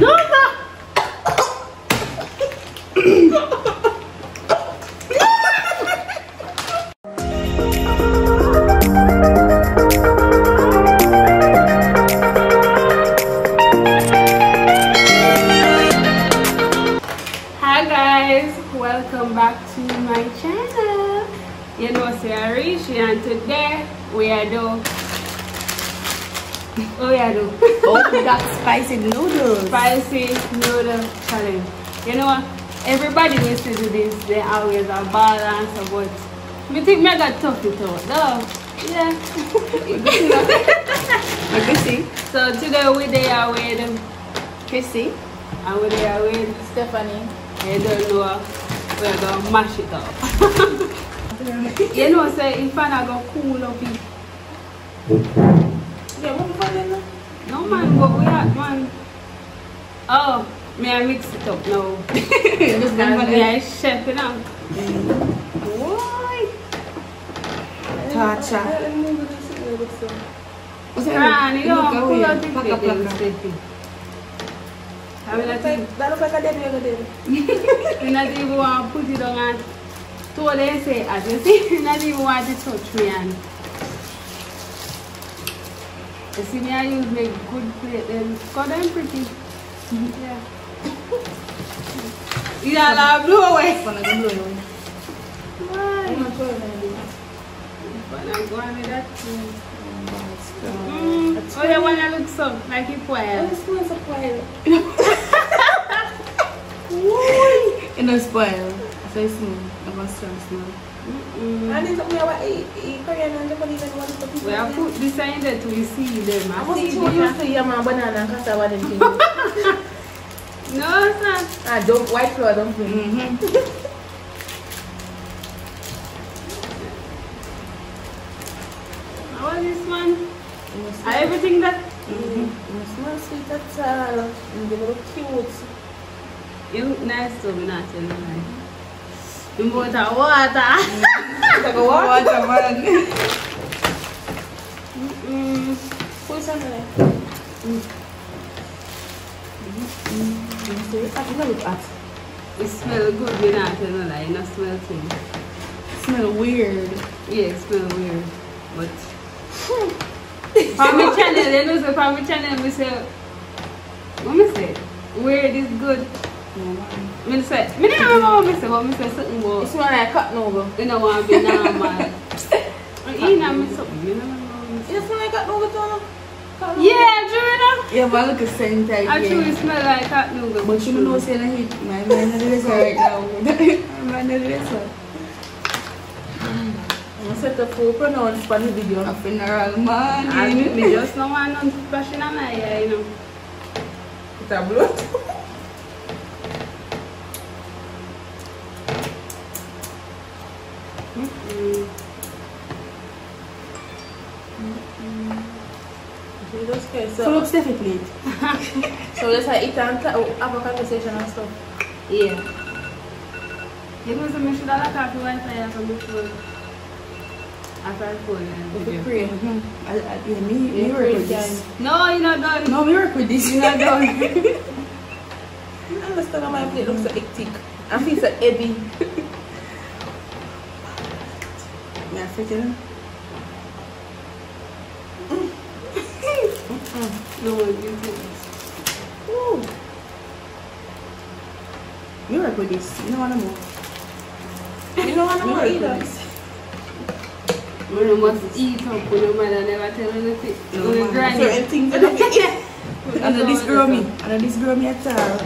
No, no. Hi guys, welcome back to my channel. You know, say Rishi, and today we are doing. Oh yeah, do. Oh, we got spicy noodles. Spicy noodle challenge. You know what? Everybody used to do this. They always are balance, but me think me got tough it out. No. Yeah. Chrissy. So today we there with Chrissy. and we there with Stephanie. I don't know. We're gonna mash it up. You know, say if I go cool up it. Yeah, what for them? No man, but we have man. Oh, may I mix it up now? Just Me I chef it up. Why? Tacha. Run, you don't pull out the plate and set it. I mean, That looks like a dead. you not even want to put it on and to what they say, as you see, you not even want to touch me and you see me I use my good plate then cut them pretty. Yeah. You don't have blow away. Why? But I'm going with that too. Oh, you want to look so like you spoil. It smells so spoiled. It don't spoil. So it's smooth. I'm going to smell. And it's something I eat Korean and Japanese and want to put We have put this in there to see them. I must show you to your banana and cassava and things. No, sir. Don't white flour dumpling. How is this one? Everything that It smells sweet at all. And they look cute. you look nice to me, not tell you lie. You put a water. Take a what? Water, man. Put some in there. I look at. It smells good, me not tell you lie. You not smell things. Smell weird. Yeah, it smells weird. But for my channel, you know, so for my channel, we say, what me say? Weird is good. Me say, me don't remember what me say, but me say something It about. smells like cut noodle. You know what I mean? You know me something. You know. It smells like cut noodle too. Yeah, do you know? Yeah, but look at the same time. Actually, it smell like hot noodle. But you know, say I hit my mind of this right now. My mind of this one. I set up for pronounce for the video. A funeral man. I me just no want no passion on my ear, you know. It's a blood. So look Steffi plate. So let's eat and have a conversation and stuff. Yeah. You know, so me should have coffee while I have a phone. After I phone. If pray. Yeah, me work with this. No, you're not done. No, we work with this. You're not done. I understand how my plate looks so hectic. I feel so heavy. Yeah, freaking. No, you do. Ooh. We work with this. You don't want to move. You don't want to We know work either. with this. You must eat up when your mother never tell you anything. No, You man. granny. Certain things that I eat. And this girl me. And this girl me at all.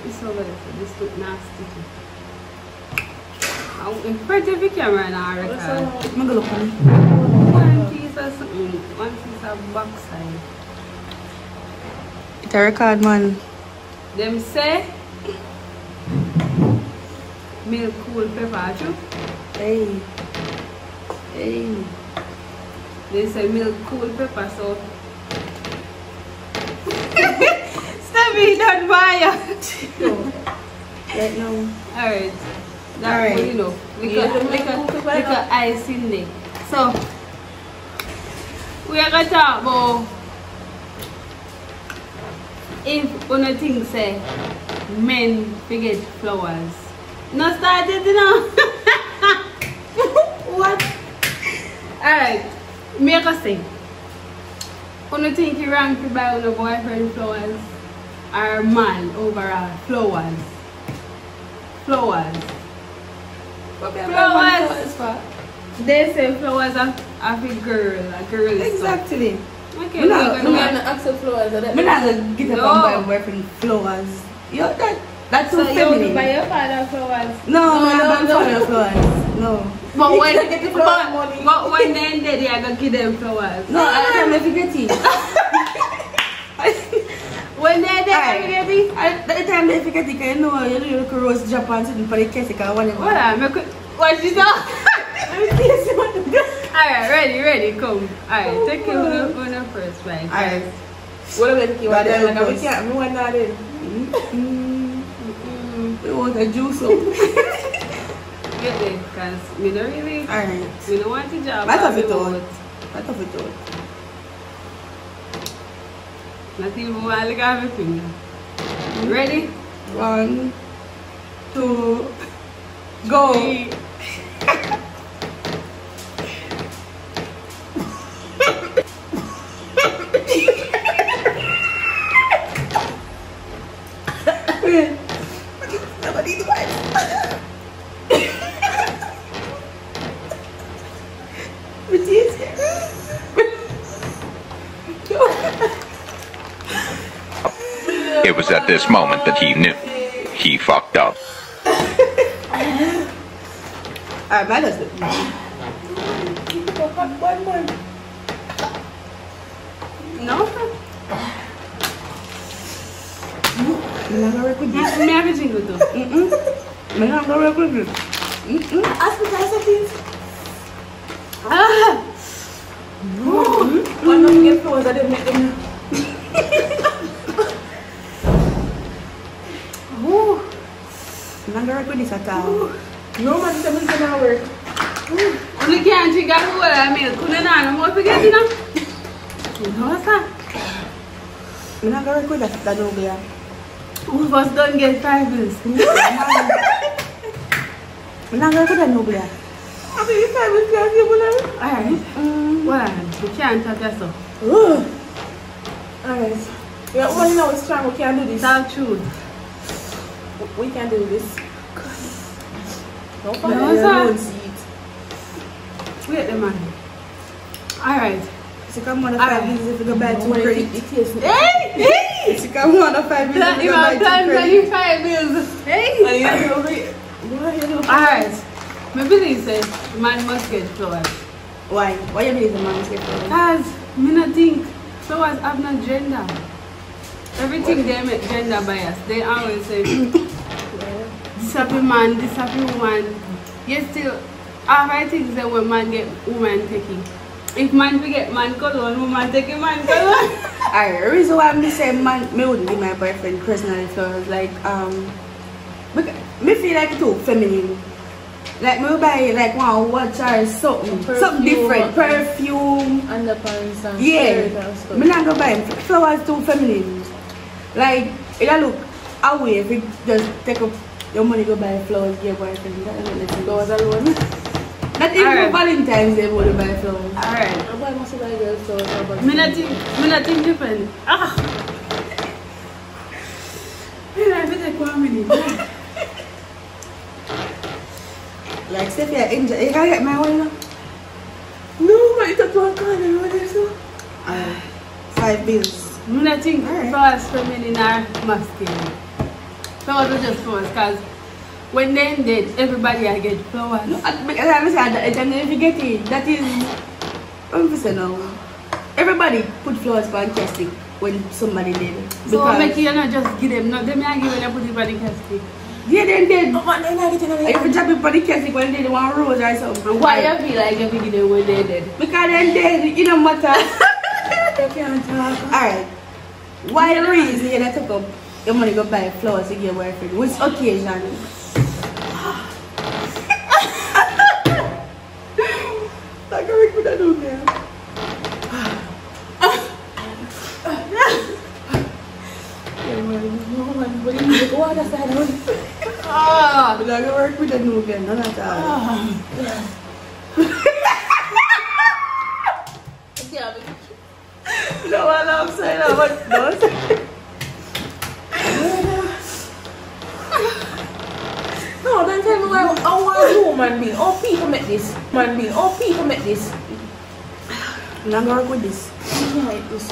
It's over there. This look nasty too. I'm pretty big camera now, I reckon. I'm going to look on it. One piece of something. One piece of backside. It's a record, man. Them say milk cool pepper too. Hey. Hey. They say milk cool pepper so Steffi, don't buy it. Right now. alright. That's Alright. what you know. Little ice in there. So we are gonna talk about if una think say men forget flowers. No started, you know. What? Alright, make a say. Una think you wrong to buy una boyfriend flowers or man overall flowers. Flowers. Flowers. They say flowers of a girl, a girl. Exactly. Okay, I'm not gonna accept flowers. I'm not gonna get up and buy a boyfriend flowers. Yo, that's so feminine. You buy your father flowers? No, I'm not buying flowers. No. But when they're dead, you're gonna give them flowers. No, I can't make it it. When they're dead, you get it? At the time they forget it, you know, you look rose Japan sitting for the case, whatever. What you know? Alright, ready, come. Alright, take your one first, right? Alright. What about you? What about you? I want that in. We want a juice up. Get it, because we don't really. Alright. We don't want to job. I thought it all. Not even want to look at everything. Ready? 1, 2, go. 3. It was at this moment that he knew he fucked up. Alright, my husband. One more. No? I'm not gonna work with this. Me have a jingle though. I'm not gonna work with this. Appetizer, please. Ah! One of get flowers, I didn't make them. I'm not gonna work with this at all. No man, it's a gonna work. You can't drink a whole lot of milk. You don't know forget it now. You know sir? I'm not gonna work with that over here. Who of us don't get 5 bills? I'm not gonna work with that over here. I think it's time to tell you, Alright. Well, you can't touch that so. alright. Yeah, well, you know it's strong, we can't do this. Talk truth. We can do this. Don't No, you sir. won't see it. Wait the man. Alright. So come on, 5 minutes if you go buy 2 credits. Hey! So come on, 5 minutes if you go buy 2 credits. 25 bills. Hey! Alright. My believe says man must get flowers. Why? Why you believe the man is getting Because me not think flowers have no gender. Everything they make gender bias. They always say this happy man, this happy woman. Yet still I think that when man get woman taking. If man we get man color, woman taking man color. Alright, the reason why I'm saying man me wouldn't give my boyfriend personally flowers, like because me feel like too feminine. Like me buy like one watch or something. Something different. Perfume. Underpants and Yeah. Me not gonna buy flowers too feminine. Like it look away if you just take up your money go buy flowers, get boyfriend. That doesn't make sense. flowers alone. Not even Alright. Valentine's Day would buy flowers. Alright. I buy most of my girls flowers. Me not think different. Ah! Me not take 1 minute. Like Steffi, enjoy. You can get my one now. No, man, it's a one corner. What is it? 5 bills. Me not think Alright. flowers feminine or masculine. Flowers are just flowers because when they dead, everybody I get flowers. No, because I'm saying that and if you get it, that is I'm saying now. Everybody put flowers for a casting when somebody did. So make you not just give them, no, them I give them put it for the casket. Yeah, then dead. Oh, man, they're not getting If you drop it for the casting when they did one rose or something. Why you feel like you give them when they dead? Because then dead, it don't matter. You can't talk. Alright. Why the reason you take up your money go buy flowers to your boyfriend? Which occasion? Like I put that on there. No man, but you need to go other side. Ah, we're gonna work with the new again, none at all. No one outside of what does. No, don't tell me why I want you, man being. All people make this. Man being. All people make this. I'm not gonna work with this. Yeah, this.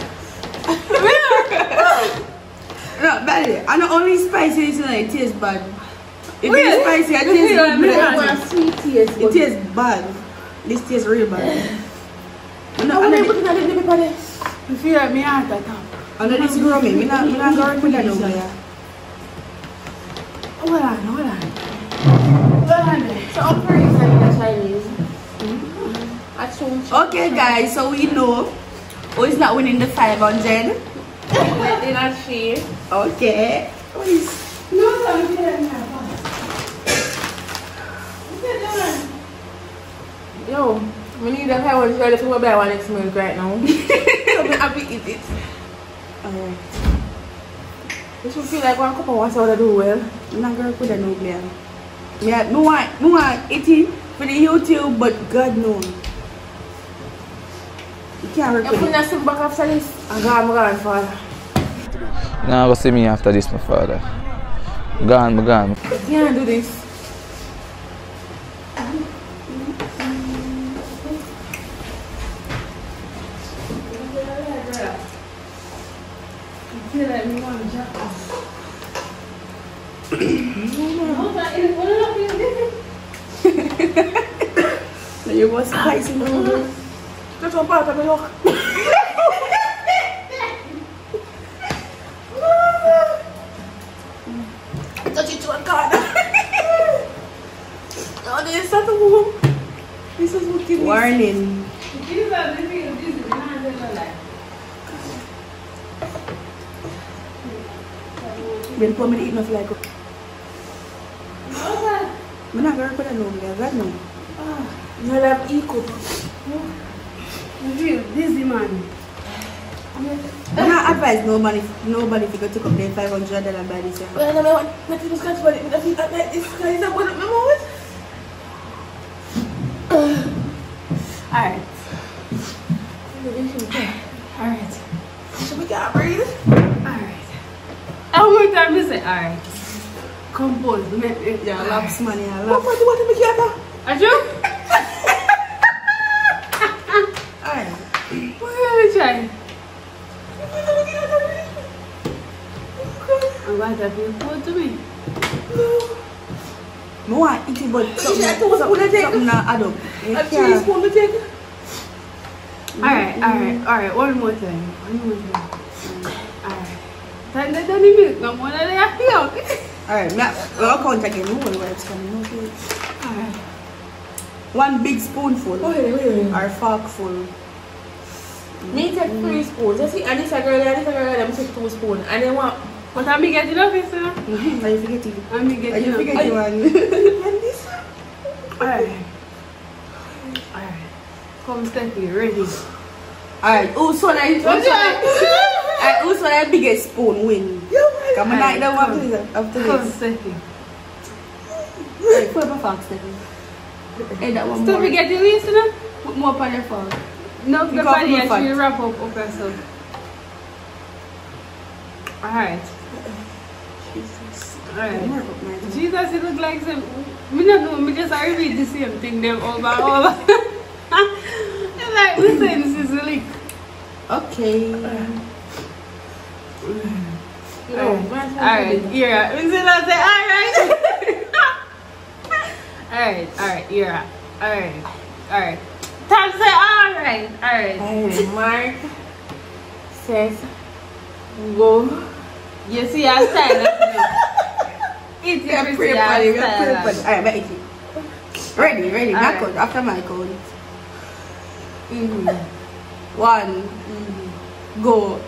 No, Belly, I not only spicy, it's like it tastes bad. If Really? it's spicy, it tastes I bad. want sweet taste. It tastes bad. This tastes real bad. I want to put it on the paper there. You feel like me heart attack. I know this girl, me not gonna work with that over there. Hold on. So I'm pretty excited in Chinese. I chose. Okay, guys, so we know who is not winning the 500. Let me not share. Okay. No, I'm feeling Yo, we need a power to try to buy one next milk right now. I'm happy to eat it. Alright. This will feel like one cup of water to do well. I'm not gonna put that no blame. Yeah, no one eating for the YouTube, but God knows. You can't work You with put it. nothing back after this. I'm gone, father. Now go see me after this, my father. Gone. You can't do this. I feel like me want to jump off. You want spicy noodles? That's one part of me look. Touch it to a card. Oh, this is not a woman. This is what it is. Warning. Been for me to eat enough like. I'm not gonna put that no blame. God knows. You have equal. I feel dizzy, man. I not advise nobody to go to come there $500 by this year. Well, I want nothing to scratch, but I feel like this guy is not one of my moments. Alright. Alright. Should we get breathe? Alright. How many times you say alright? Compose. Yeah, laps money, I What love. do you want to Are you? Alright. What are you trying? I'm going to feel good to me. I want to eat it, but something not add up. You I'm can't. teaspoon to take. Alright. One more time. Alright. Don't milk no more than I feel. Alright, we'll count again. No one wipes coming. Okay. Alright. One big spoonful Wait. or forkful. Me take 3 spoons. I see, and this a girl, them take 2 spoons. And then what? But I'm getting off it, sir. Are you forgetting? I'm Are getting you off. forgetting one? And this? Alright. Come Stephanie, ready. Alright, who's one the biggest spoon win? Come on, like that one after Come this. Stephanie. Alright, put up a fork, Stephanie. Hey, that one more. Stephanie get the least, you know? Put more on your fork. No, You the can't body put fat. actually wrap up herself. Alright. Jesus. Alright. More up my Jesus, it look like some. Me not know, me just I repeat the same thing them over and over. It's like we say this is a lick. Okay. Alright, yeah. We say that say alright. Alright, yeah. Alright. Time to say alright. Mark says, go. You see our style. Eat it, Alright, but eat it. Ready, Alright. not count, after my count. 1, go.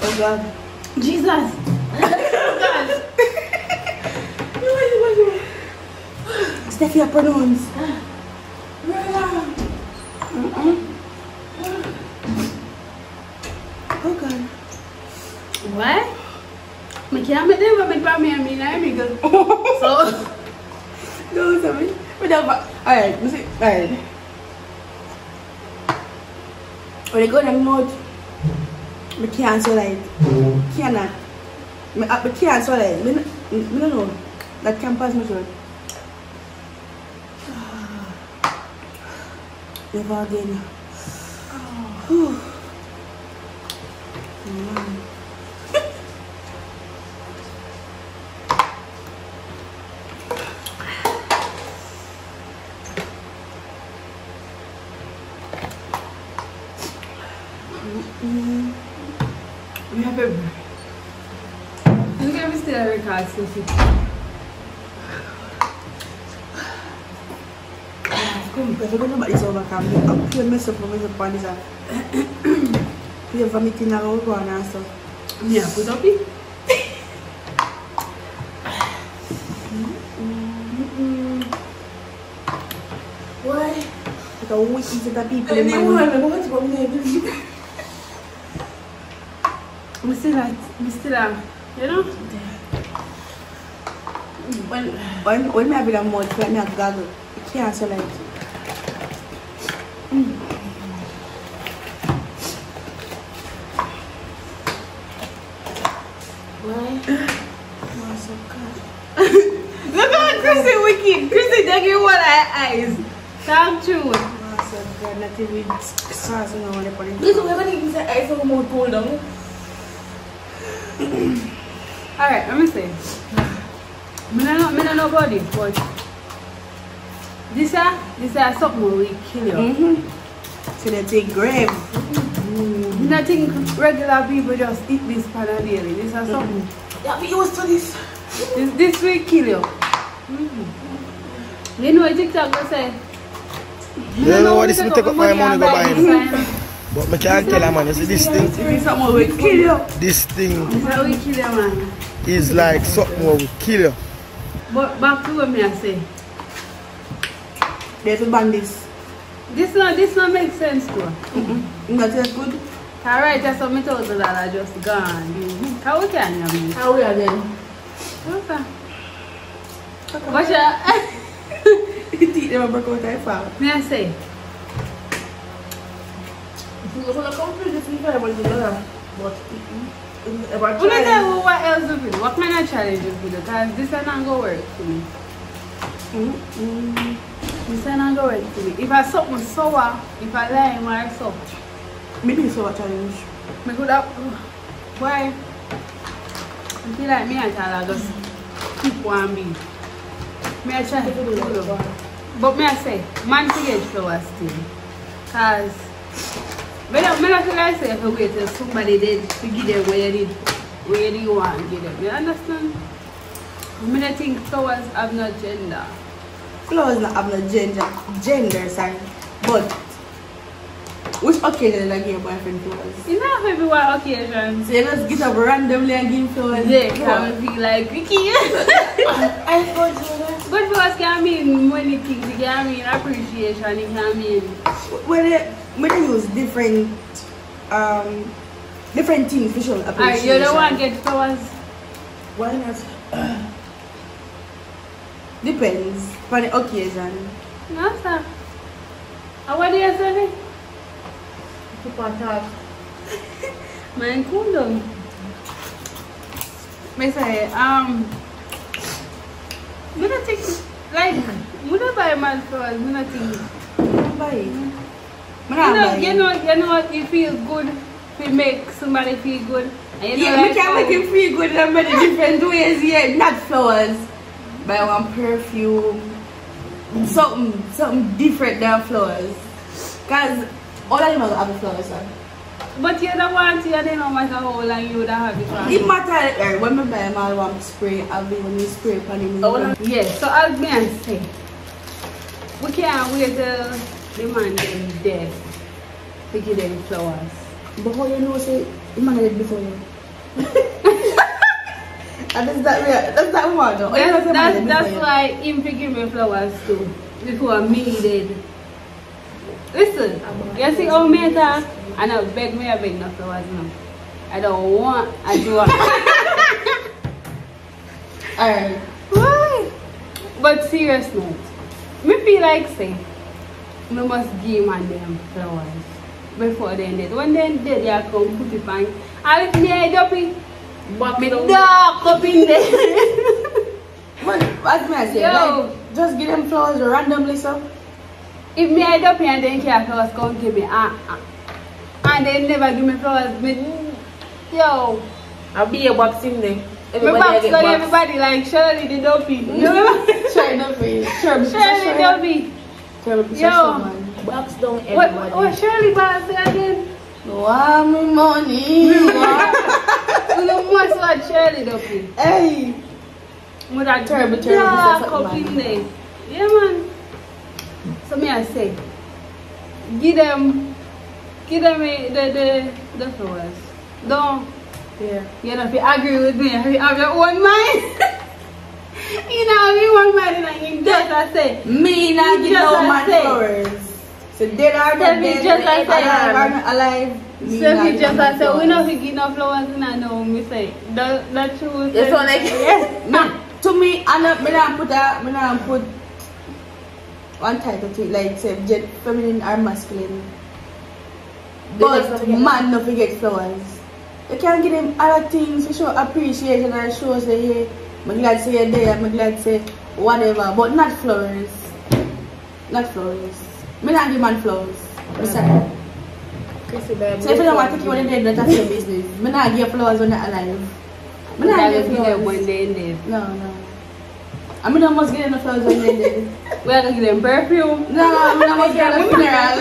Oh God. Jesus. Steffi, your pronouns. Oh God. What? I can't make them make me and me now because so No, sorry. Alright, see. Alright. When I go in the mouth, I can't swallow it. Cannot. I can't swallow it. I don't know. That can't pass my throat. Never again. Oh. Man. we have a look at me still record Sophie. Come, if you go to this overcome, I'm pure mess up on this. You're vomiting a whole one and stuff. Yeah, put up it. Why? Like a week into the people in my mind. We still are, you know? When I have a mouth, when I gaggle, I can't swallow it. Look at Chrissy wicked. Chrissy taking what eyes. Talk true. Nothing with sauce and all that. This is what I think is the ice of more cold down. Alright, let me say. I don't know about it, but this is something will kill you. So they take grave. I think regular people just eat this pan a daily. This is something. Yeah, we used to this. This will kill you. You know, TikTok will say. You know what this will take up my money to buy him. But I can't tell her, man. You see this thing? This something will kill you. This thing This will kill you, man. is like something will kill you. But back to what I say. There's a bandits. This not make sense to her. Not that good. Alright, that's what $1,000 just gone. How we can you? How we are then? What's that? What's that? You think they will break out that far? May I say? We're going to come through this week, but What else do we do? What kind of challenges we do? Because this is not going to work for me. This is not going to work for me. If I something sour, if I lime or so, Maybe it's our challenge. I could have. Why? I feel like me and Tyler just keep one beat. Me I try to do it. But me I say, man to get flowers still. Because I don't feel like say if you wait till somebody did to give them where you want to give them. You understand? I don't think flowers have no gender. Flowers not have no gender sign. But which occasion did I give your boyfriend flowers? It's not for every occasion. So you just get up randomly and give flowers? Yeah, can feel like Vicky. I thought you were. Good flowers can mean many things. It can mean appreciation. It can mean. When they use different things to show appreciation. You don't want to get flowers? Why not? Depends on the occasion. No, sir. What do you say? Keep on talk. Man, cool down. I say, I don't think, like, I don't buy man flowers. I don't think. You know, you feel good to make somebody feel good. And Yeah, we can make him feel good in many different ways. Yeah, not flowers. Buy one perfume, something different than flowers. Cause all animals have flowers. Sir. But you don't want to, you no matter how long you would have it. It matters when I buy my one spray, I'll be when you spray upon him. Yeah, so I'll be and say, we can't wait till the man them dead to give them flowers. But how you know say The man did before you. And that's that one though. That's why him give me flowers too. Before me did. Listen, you see how me talk? And I beg no flowers now. I don't want, I do want. Alright. Why? But serious note, me feel like say, me must give man them flowers before they dead. When they dead, you come put it on. And if me head up in, me dark up in there. But as me I say, like, just give them flowers randomly so. If me head up here and then care flowers come give me, and they never give me flowers, yo. I'll be a boxing day. Everybody like Shirley the dopey. You remember? Shirley Dopey. Yo. Box down everybody. What Shirley box again? Want me money. You know much like Shirley Dopey. Hey. With that Terrible cup in there. Yeah man. So me I say, give them the flowers. Don't. Yeah. You know, if you agree with me, if you have your own mind. You know, have your own mind and you just I say. Me not give no man flowers. So dead or not dead, alive. So we just I say, we know if you give no flowers and I know me say. The truth. It's all like yes. To me, I don't put one title to it, like say feminine or masculine. But man no forget flowers. You can't give them other things to show appreciation or show say, hey, I'm glad to say you're there, I'm glad to say whatever, but not flowers. Not flowers. Me not give man flowers. Sorry. So if you don't want to take you when they're dead, that's your business. Me not give flowers when they're alive. Me not give flowers when they're dead. No. I mean, I must give them the flowers when they're dead. We are going to give them perfume. No, I mean, I must give them funeral.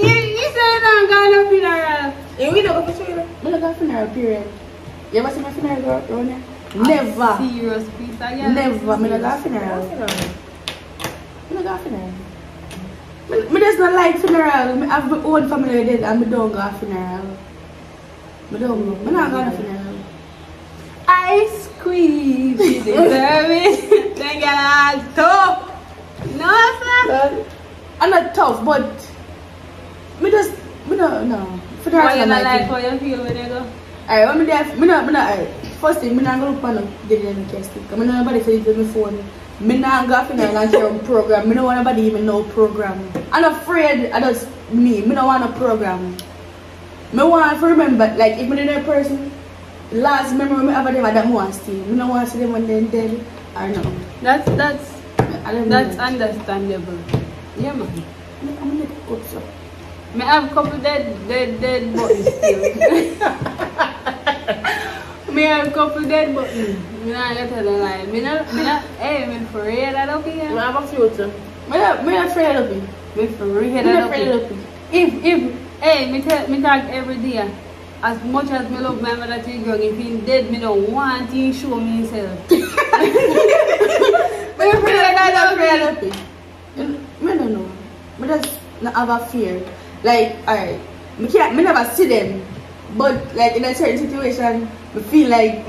You said I'm going to funeral. And we don't go for funeral. I don't go funeral, period. You ever seen my funeral girl around here? Never. Serious piece again. Never. I don't go funeral. I don't go funeral. I just not like funeral. I have my own family dead and I don't go funeral. I don't go. I don't go funeral. Ice cream, you deserve it. Then get all tough. No, sir. I'm not tough, but I don't know. Why you not like how you feel when you go? Alright, when me there, first thing, I'm not going to look on the dedicated stick. I don't know nobody say it on my phone. I'm not going to funeral and share a program. I don't want nobody even know program. I'm afraid I just me. I don't want a program. I want to remember, like, if I'm a person, last memory I ever did that I want to see. I don't want to see them when they're dead or no. That's understandable. Yeah, man. I'm going to go so. I have a couple dead buttons still. I have a couple dead buttons. I'm not going to tell a lie. I'm afraid I don't care. I have a few too. I'm afraid of it. I'm afraid I don't care. If me talk every day. As much as me love my mother to young, if he's dead, me don't want to show me himself. I'm afraid I don't care. I don't know. I just not have a fear. Like, alright, me never see them, but like in a certain situation, I feel like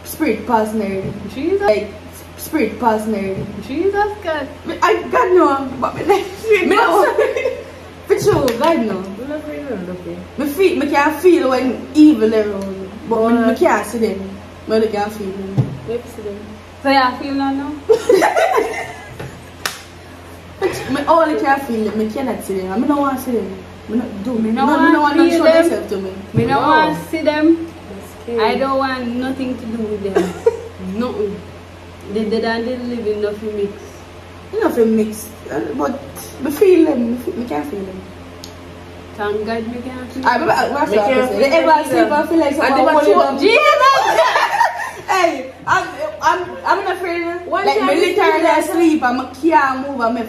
spirit partner. Jesus. Like spirit partner. Jesus God. I God no, but me no. For sure, God no. Me can't feel when evil around, but me can't see them. Me can't feel them. So you feel now? I only can feel them, I cannot see them. I don't want to see them. I don't want to show themselves to me. I don't want to see them. I don't want nothing to do with them. Nothing. They dead and they living, nothing mix. Nothing mixed. But I feel them. I can't feel them. Thank God we can't feel them. I feel like someone Jesus! Hey, I'm not afraid. Like, me literally asleep, I can't move, I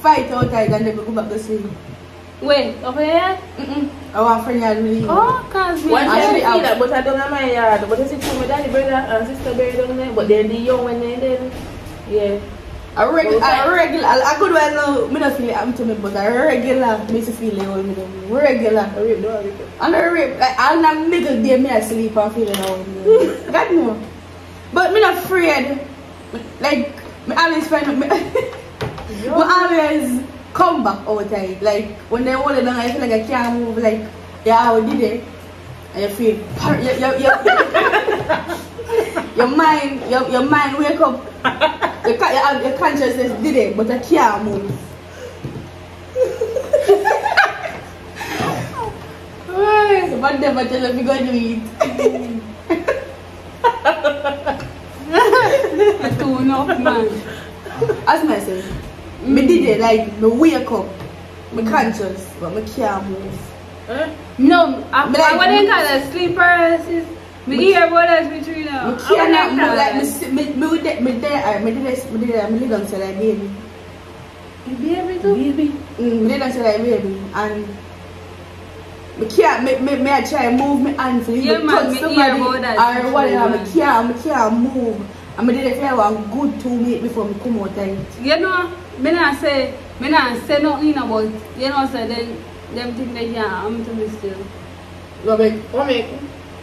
fight outside and then go back to sleep. Wait, over here? I want friend yard really. Oh, cause we actually feel that, but I don't have my yard. But I see two my daddy brother and sister buried down there, but they're the young when they're dead. Yeah. A regular, I go to I don't feel it happen to me, but a regular makes me feel it all me do. Regular. And a rape, like all the middle day me I sleep and feel it all. God no. But me not afraid. Like me always find me always come back outside. Like when they hold it down, I feel like I can't move. Like yeah, I did it. And you feel your mind wake up. Your consciousness did it, but I can't move. But never tell if you go to eat. That's too enough, man. As I say, me did it like me wake up, me conscious, but me can't move. No, I what they call it, sleep paralysis. Me hear about that with you now. Me cannot move like me lay down say like baby. Baby too? Baby. Me lay down say like baby and me can't me I try move my hands to touch somebody or whatever. Me can't move. And me did it for one good 2 minutes before me come out of it. You know, me not say nothing about, you know, so then them think they can't happen to me still. What make?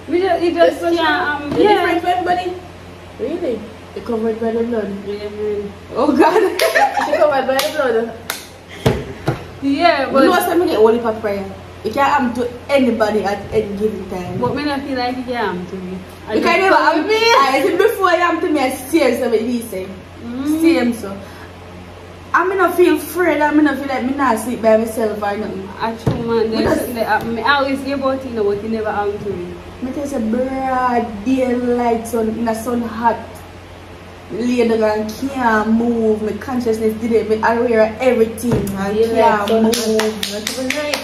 It just can't It's different for everybody? Really? You're covered by the blood. Yeah, man. Oh God. She covered by the blood. Yeah, but you know something get only for prayer. It can't happen to anybody at any given time. But me not feel like it can happen to me. It can never happen to me. I said before it happened to me, I see something he say. Same so. I mean, I feel afraid. I mean, I feel like me not sleep by myself or nothing. Actually, man, there's something that happen. I always hear about it, but it never happened to me. Me tell you, broad daylight sun, in the sun hot. Lay down and can't move. My consciousness did it. I'm aware of everything and can't move. Not even night.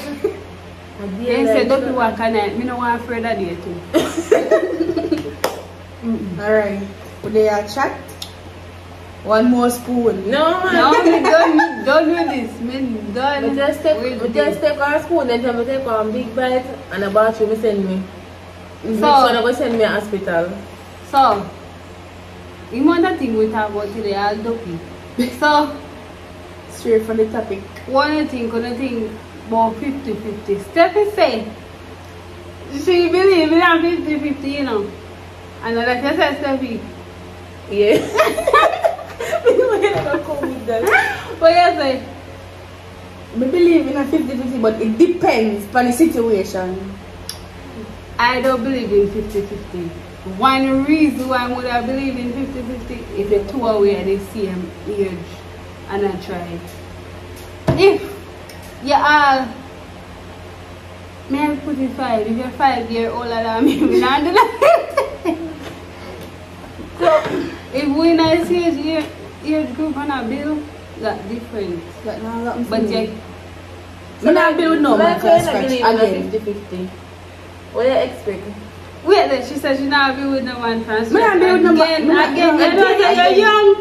They said don't be walk at night. Me no want afraid of day too. Alright. But they are chat. One more spoon. No, man. No, me done with this. Me done. We just take our spoon, then we take one big bite and a bathroom send me. So I go send me to hospital. So, you want that thing we talk about today, I'll dopey. So, Straight from the topic. one thing about 50-50. Steffi say, she believe in 50-50, you know. And like I said, Steffi. Yeah. What you say? I believe in a 50-50, but it depends on the situation. I don't believe in 50-50. One reason why I would have believe in 50-50 if the two away at the same age and I try it. If you are, may I put it 5? If you're 5 years older than me, we not do that. So if we not see age group and a bill, that's different. That not happen to But me. yeah, I'm not build no man from I scratch believe in again. 50-50. What do you expect? wait there, she said she not be with no man from Me not build no man. Again, you know say you're young.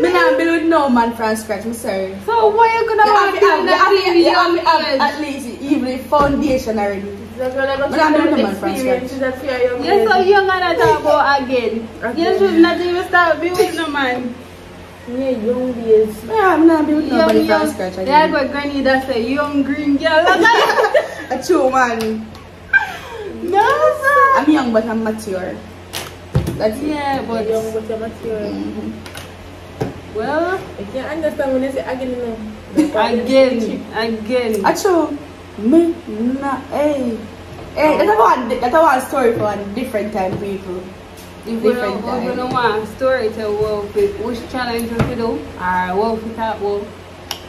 Me not build no man from scratch. I'm sorry. So why you gonna want to build that At least even foundation already. That's what I got But I'm doing the man from experiences that fear young you're so men. young and talk about again. You should not even start be with no man. Yeah, young days. Yeah, I'm not build nobody from scratch That's again. what granny does say, young green girl. A true man. No, sir. I'm young but I'm mature. That's it. Yeah, but Young but you're mature. well, I can't understand when they say again, you know. again. Actually, me not. Hey, that's one story for a different time, people. If we Different don't time. want a story to which challenge we do or what we talk about.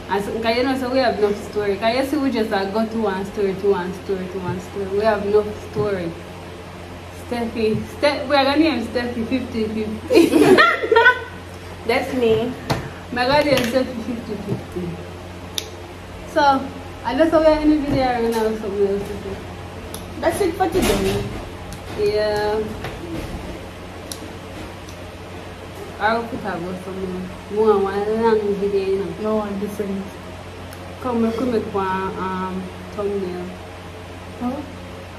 And so, cause you know, so we have no story. Cause you see, we just go to one story, to one story, to one story. We have no story. We're gonna name Steffi 50-50. That's me. My God, is Steffi 50-50. So, I just saw we are in the video and I have something else to say. That's it for today. Yeah. I'll put up with some more long video, you know. No one different. Come make one thumbnail. Huh?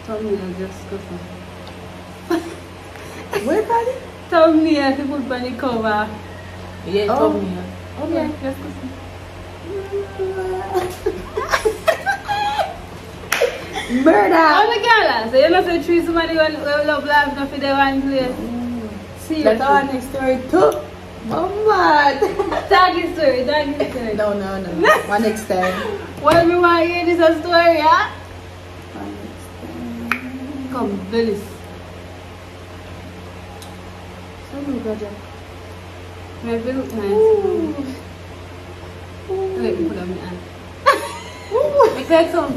Thumbnail just go for. Where, buddy? thumbnail to put on the cover. Yeah, thumbnail. Okay, let's go see. Murder. Oh my God, so you know so trees somebody will love life not for the one place. See That's our next story too. Oh man. Tag his story. No. One next time. Well, me want to hear this a story, yeah? Come, Billis. So me brother. Maybe look nice. Let me put on my hand. Make like some.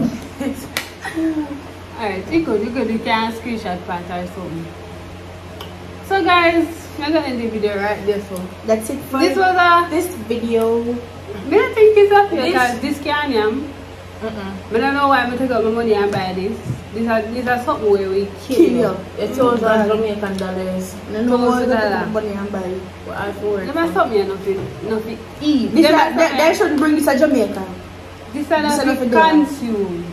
Alright, you can screenshot part or something. So guys, I'm gonna end the video right there. So That's it for this was this video. I don't think it's up here because this can But I don't know why I'm take out my money and buy this. These are something where we kill you. It's all Jamaican dollars. No more money and buy it. What I for Let me stop me nothing eat. They shouldn't bring this to Jamaica. This are not for consume.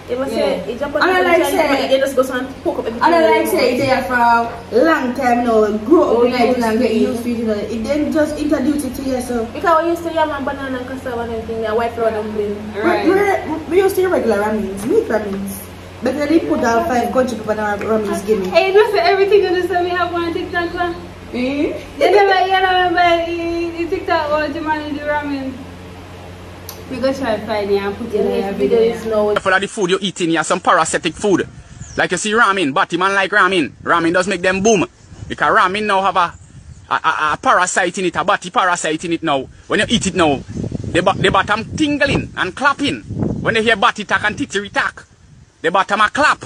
They must say, it's Japanese. And I like say, they just go and poke up everything. and I like say they are for a long time now, grow up in it and get used to it, you know. It then just introduce it to you, so. Because we used to yam and banana and cassava and everything, and white flour dumpling. Right. We used to regular ramens, meat ramens. But then they put out 5 country people and ramens give me. Hey, you know say everything you say we have one TikTok one. You never buy TikTok all the money do ramen. We go try to find it and put it in the video. For the food you eating, you have some parasitic food. Like you see ramen, but man like ramen. Ramen does make them boom. Because ramen now have a parasite in it, a body parasite in it now. When you eat it now, the bottom tingling and clapping. When they hear body tack and tittery tack, the bottom a clap.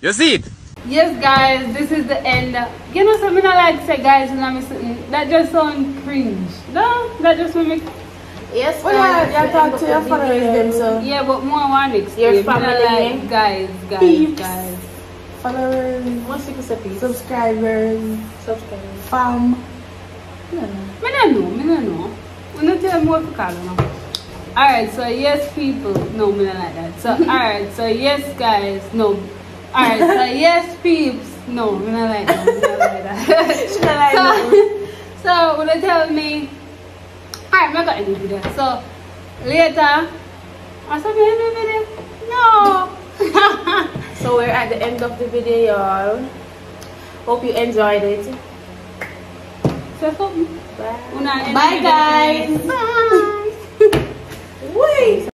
You see it? Yes guys, this is the end. You know something I like to say guys, that just sound cringe. No, that just make. Yes, well, you talk to your followers them, so. Yeah, but more one next Your year. family, Like, guys. Peeps. Followers, What's the peace? subscribers, fam. I don't know. We don't tell more to call them. Alright, so yes people. No, me not like that. So alright, so yes guys. No. Alright, so yes peeps. No, me not like that. Me not like that. She not like that. So when they tell me, alright, I'm not gonna end the video. So later, I said, end the video. No. So we're at the end of the video, y'all. Hope you enjoyed it. So something. Bye. Bye Bye guys. Bye. Wait.